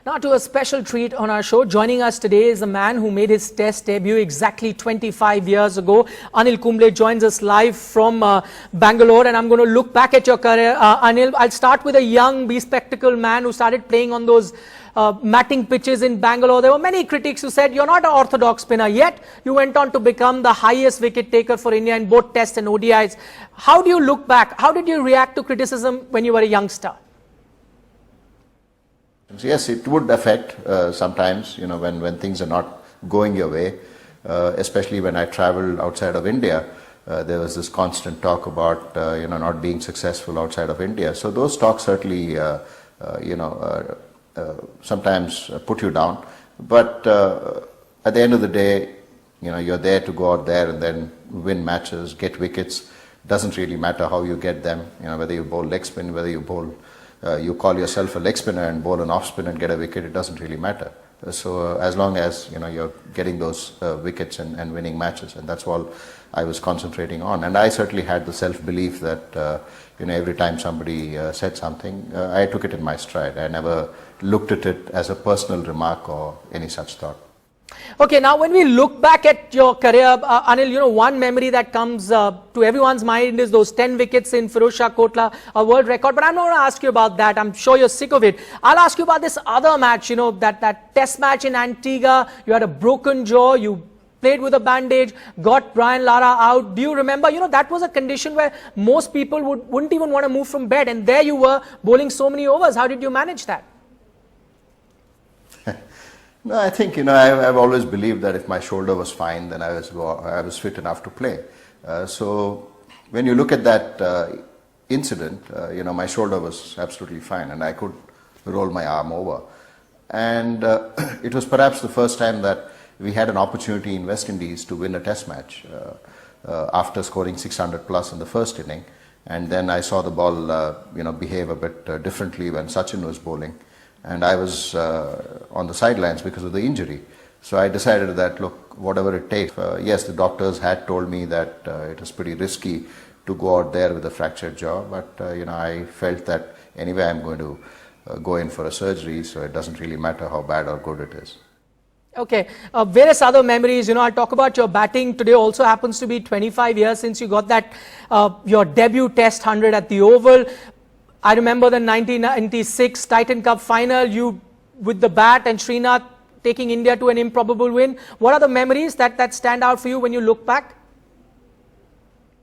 Now to a special treat on our show. Joining us today is a man who made his test debut exactly 25 years ago. Anil Kumble joins us live from Bangalore, and I'm going to look back at your career. Anil, I'll start with a young, bespectacled man who started playing on those matting pitches in Bangalore. There were many critics who said you're not an orthodox spinner, yet you went on to become the highest wicket taker for India in both tests and ODIs. How do you look back? How did you react to criticism when you were a youngster? Yes, it would affect sometimes, when things are not going your way, especially when I traveled outside of India. There was this constant talk about, not being successful outside of India. So those talks certainly, sometimes put you down. But at the end of the day, you're there to go out there and then win matches, get wickets. Doesn't really matter how you get them, whether you bowl leg spin, whether you bowl you call yourself a leg spinner and bowl an off spin and get a wicket, it doesn't really matter. So as long as you're getting those wickets and winning matches, and that's all I was concentrating on. And I certainly had the self-belief that every time somebody said something, I took it in my stride. I never looked at it as a personal remark or any such thought. Okay, now when we look back at your career, Anil, one memory that comes to everyone's mind is those 10 wickets in Firozshah Kotla, a world record. But I'm not going to ask you about that. I'm sure you're sick of it. I'll ask you about this other match, that test match in Antigua. You had a broken jaw. You played with a bandage, got Brian Lara out. Do you remember? That was a condition where most people wouldn't even want to move from bed. And there you were bowling so many overs. How did you manage that? No, I think, I've always believed that if my shoulder was fine, then I was fit enough to play. So when you look at that incident, my shoulder was absolutely fine and I could roll my arm over. And it was perhaps the first time that we had an opportunity in West Indies to win a test match after scoring 600 plus in the first inning. And then I saw the ball, behave a bit differently when Sachin was bowling. And I was on the sidelines because of the injury. So I decided that, look, whatever it takes. Yes, the doctors had told me that it was pretty risky to go out there with a fractured jaw. But, I felt that anyway I'm going to go in for a surgery. So it doesn't really matter how bad or good it is. Okay, various other memories, I'll talk about your batting. Today also happens to be 25 years since you got that, your debut test 100 at the Oval. I remember the 1996 Titan Cup final, you with the bat and Srinath taking India to an improbable win. What are the memories that stand out for you when you look back?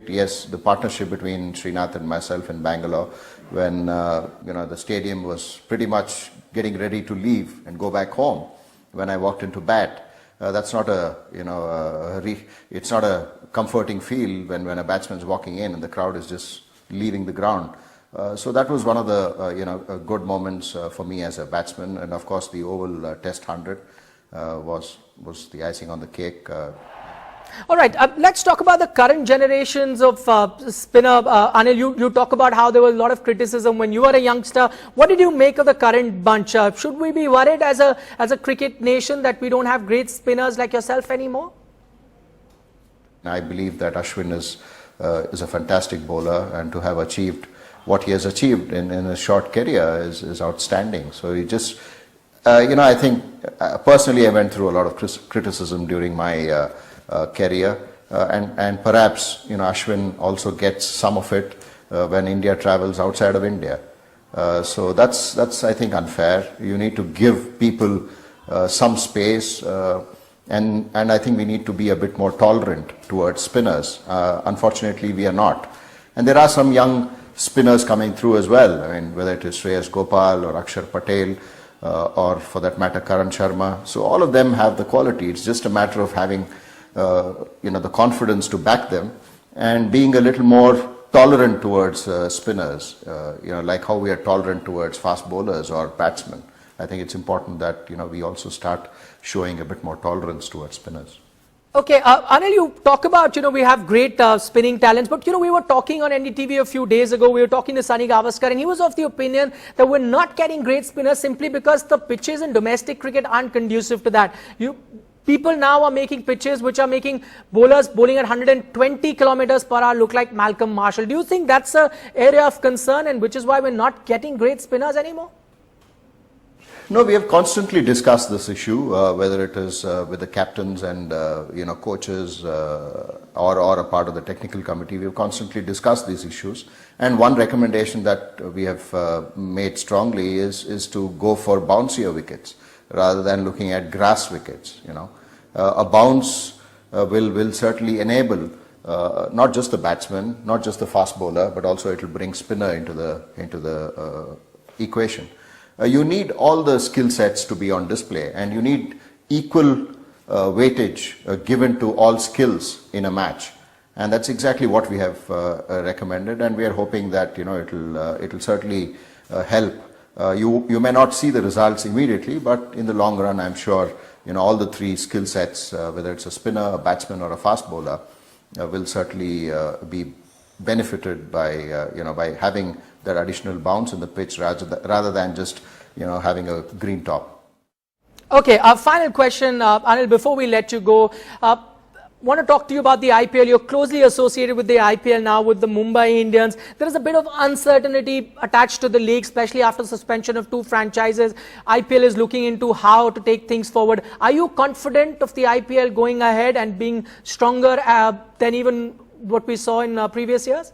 Yes, the partnership between Srinath and myself in Bangalore when, the stadium was pretty much getting ready to leave and go back home when I walked into bat. That's not it's not a comforting feel when a batsman's walking in and the crowd is just leaving the ground. So that was one of the good moments for me as a batsman, and of course the Oval Test 100 was the icing on the cake. All right, let's talk about the current generations of spinner. Anil, you talk about how there was a lot of criticism when you were a youngster. What did you make of the current bunch? Should we be worried as a cricket nation that we don't have great spinners like yourself anymore? I believe that Ashwin is a fantastic bowler, and to have achieved what he has achieved in a short career is outstanding. So he just, I think personally I went through a lot of criticism during my career, and perhaps Ashwin also gets some of it when India travels outside of India. So that's I think unfair. You need to give people some space, and I think we need to be a bit more tolerant towards spinners. Unfortunately, we are not, and there are some young spinners coming through as well. I mean, whether it is Shreyas Gopal or Akshar Patel or for that matter Karan Sharma. So all of them have the quality. It's just a matter of having the confidence to back them and being a little more tolerant towards spinners, like how we are tolerant towards fast bowlers or batsmen. I think it's important that we also start showing a bit more tolerance towards spinners. Okay, Anil, you talk about, we have great spinning talents, but, we were talking on NDTV a few days ago, we were talking to Sunny Gavaskar, and he was of the opinion that we're not getting great spinners simply because the pitches in domestic cricket aren't conducive to that. People now are making pitches which are making bowlers bowling at 120 kilometers per hour look like Malcolm Marshall. Do you think that's an area of concern, and which is why we're not getting great spinners anymore? No, we have constantly discussed this issue, whether it is with the captains and coaches or a part of the technical committee. We have constantly discussed these issues, and one recommendation that we have made strongly is to go for bouncier wickets rather than looking at grass wickets. A bounce will certainly enable not just the batsman, not just the fast bowler, but also it will bring spinner into the equation. You need all the skill sets to be on display, and you need equal weightage given to all skills in a match, and that's exactly what we have recommended, and we are hoping that it'll certainly help. You may not see the results immediately, but in the long run, I'm sure all the three skill sets, whether it's a spinner, a batsman, or a fast bowler, will certainly be benefited by having that additional bounce in the pitch rather than just having a green top. Okay, our final question, Anil, before we let you go, want to talk to you about the IPL. You're closely associated with the IPL now with the Mumbai Indians. There is a bit of uncertainty attached to the league, especially after suspension of 2 franchises. IPL is looking into how to take things forward. Are you confident of the IPL going ahead and being stronger than even what we saw in previous years?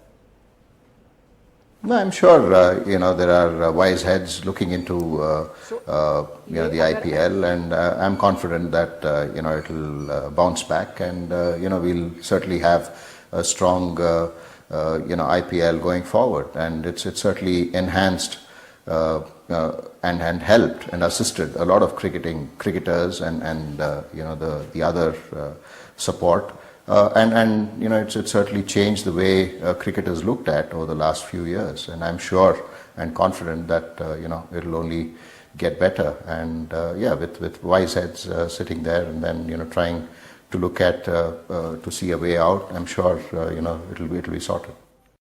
No, I'm sure there are wise heads looking into the IPL, and I'm confident that it'll bounce back, and we'll certainly have a strong IPL going forward, and it's certainly enhanced and helped and assisted a lot of cricketers and the other support. It's certainly changed the way cricket is looked at over the last few years, and I'm sure and confident that it'll only get better. And with wise heads sitting there and then trying to look at to see a way out, I'm sure it'll be sorted.